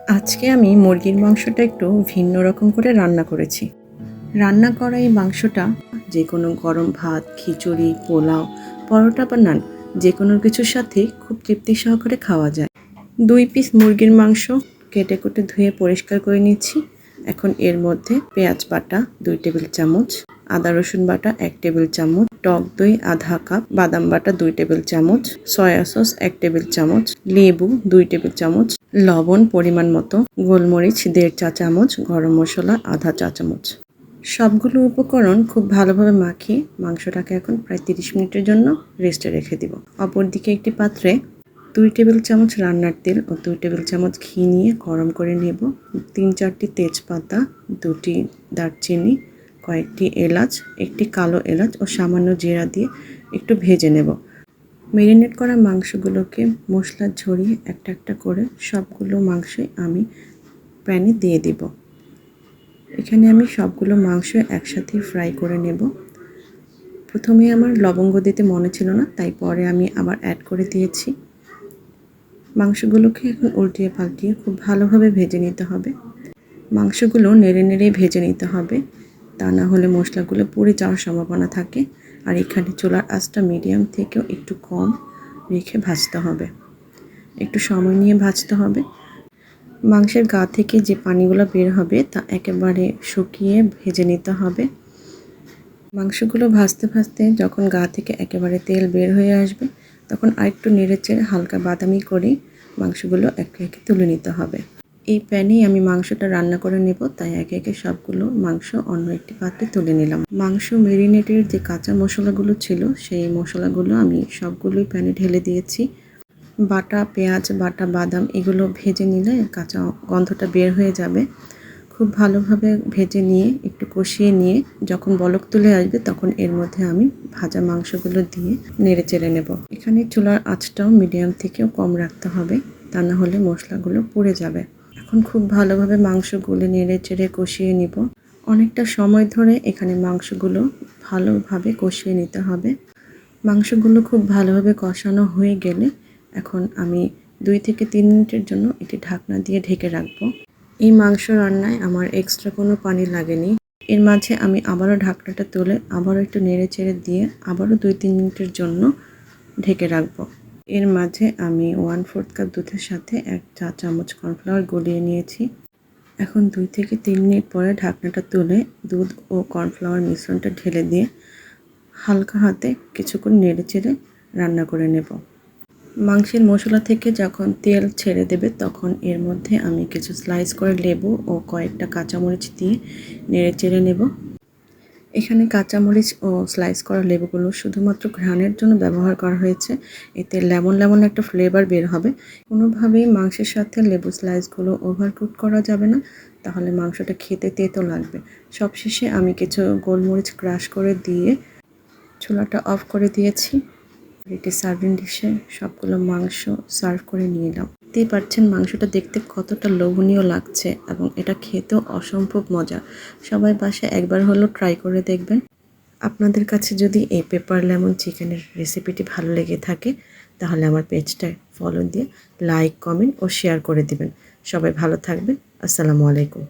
আজকে আমি মুরগির মাংসটা একটু ভিন্ন রকম করে রান্না করেছি। রান্না করা এই মাংসটা যে কোনো গরম ভাত, খিচুড়ি, পোলাও, পরোটা বা নান যে কোনো কিছুর সাথে খুব তৃপ্তি সহকারে খাওয়া যায়। 2 পিস মুরগির মাংস কেটে কুটে ধুয়ে পরিষ্কার করে নিচ্ছি। এখন এর মধ্যে পেঁয়াজ বাটা 2 টেবিল চামচ, আদা রসুন বাটা 1 টেবিল চামচ, টক দই আধা কাপ, বাদাম বাটা 2 টেবিল চামচ, সয়া সস 1 টেবিল চামচ, লেবু 2 টেবিল চামচ, লবণ পরিমাণ মতো, গোলমরিচ 1.5 চা চামচ, গরম মশলা আধা চা চামচ। সবগুলো উপকরণ খুব ভালোভাবে মাখিয়ে মাংসটাকে এখন প্রায় 30 মিনিটের জন্য রেস্টে রেখে দিব। অপরদিকে একটি পাত্রে 2 টেবিল চামচ রান্নার তেল ও 2 টেবিল চামচ ঘি নিয়ে গরম করে নেব। 3-4টি তেজপাতা, 2টি দারচিনি, কয়েকটি এলাচ, একটি কালো এলাচ ও সামান্য জিরা দিয়ে একটু ভেজে নেব। ম্যারিনেট করা মাংসগুলোকে মশলা ঝরিয়ে একটা একটা করে সবগুলো মাংসই আমি প্যানে দিয়ে দিব। এখানে আমি সবগুলো মাংস একসাথে ফ্রাই করে নেব। প্রথমে আমার লবঙ্গ দিতে মনে ছিল না, তাই পরে আমি আবার অ্যাড করে দিয়েছি। মাংসগুলোকে এখন উল্টিয়ে পাল্টিয়ে খুব ভালোভাবে ভেজে নিতে হবে। মাংসগুলো নেড়ে নেড়ে ভেজে নিতে হবে, তা না হলে মশলাগুলো পুড়ে যাওয়ার সম্ভাবনা থাকে। আর এখানে চুলার আঁচটা মিডিয়াম থেকেও একটু কম রেখে ভাজতে হবে, একটু সময় নিয়ে ভাজতে হবে। মাংসের গা থেকে যে পানিগুলো বের হবে তা একেবারে শুকিয়ে ভেজে নিতে হবে। মাংসগুলো ভাজতে ভাজতে যখন গা থেকে একেবারে তেল বের হয়ে আসবে, তখন আরেকটু নেড়েচেড়ে হালকা বাদামি করে মাংসগুলো একে একে তুলে নিতে হবে। এই প্যানেই আমি মাংসটা রান্না করে নেব, তাই একে একে সবগুলো মাংস অন্য একটি পাত্রে তুলে নিলাম। মাংস ম্যারিনেটের যে কাঁচা মশলাগুলো ছিল, সেই মশলাগুলো আমি সবগুলোই প্যানে ঢেলে দিয়েছি। বাটা পেঁয়াজ, বাটা বাদাম এগুলো ভেজে নিলে কাঁচা গন্ধটা বের হয়ে যাবে। খুব ভালোভাবে ভেজে নিয়ে একটু কষিয়ে নিয়ে যখন বলক তুলে আসবে, তখন এর মধ্যে আমি ভাজা মাংসগুলো দিয়ে নেড়ে চেড়ে নেব। এখানে চুলার আঁচটাও মিডিয়াম থেকেও কম রাখতে হবে, তা না হলে মশলাগুলো পুড়ে যাবে। এখন খুব ভালোভাবে মাংসগুলো নেড়ে চেড়ে কষিয়ে নিব। অনেকটা সময় ধরে এখানে মাংসগুলো ভালোভাবে কষিয়ে নিতে হবে। মাংসগুলো খুব ভালোভাবে কষানো হয়ে গেলে এখন আমি 2 থেকে 3 মিনিটের জন্য এটি ঢাকনা দিয়ে ঢেকে রাখবো। এই মাংস রান্নায় আমার এক্সট্রা কোনো পানি লাগেনি। এর মাঝে আমি আবারও ঢাকনাটা তুলে আবারও একটু নেড়ে চেড়ে দিয়ে আবারও 2-3 মিনিটের জন্য ঢেকে রাখবো। এর মাঝে আমি 1/4 কাপ দুধের সাথে 1 চা চামচ কর্নফ্লাওয়ার গলিয়ে নিয়েছি। এখন 2 থেকে 3 মিনিট পরে ঢাকনাটা তুলে দুধ ও কর্নফ্লাওয়ার মিশ্রণটা ঢেলে দিয়ে হালকা হাতে কিছুক্ষণ নেড়ে চেড়ে রান্না করে নেব। মাংসের মশলা থেকে যখন তেল ছেড়ে দেবে, তখন এর মধ্যে আমি কিছু স্লাইস করে লেবু ও কয়েকটা কাঁচামরিচ দিয়ে নেড়ে চেড়ে নেব। এখানে কাঁচামরিচ ও স্লাইস করা লেবুগুলো শুধুমাত্র ঘ্রাণের জন্য ব্যবহার করা হয়েছে। এতে লেমন লেমন একটা ফ্লেভার বের হবে। কোনোভাবেই মাংসের সাথে লেবু স্লাইসগুলো ওভারকুক করা যাবে না, তাহলে মাংসটা খেতে তেতো লাগবে। সবশেষে আমি কিছু গোলমরিচ ক্রাশ করে দিয়ে চুলাটা অফ করে দিয়েছি। একটি সার্ভিং ডিশে সবগুলো মাংস সার্ভ করে নিয়ে এলাম। দেখতেই পাচ্ছেন মাংসটা দেখতে কতটা লোভনীয় লাগছে এবং এটা খেতেও অসম্ভব মজা। সবাই বাসায় একবার হলেও ট্রাই করে দেখবেন। আপনাদের কাছে যদি এই পেপার লেমন চিকেনের রেসিপিটি ভালো লেগে থাকে, তাহলে আমার পেজটায় ফলো দিয়ে লাইক, কমেন্ট ও শেয়ার করে দিবেন। সবাই ভালো থাকবেন। আসসালামু আলাইকুম।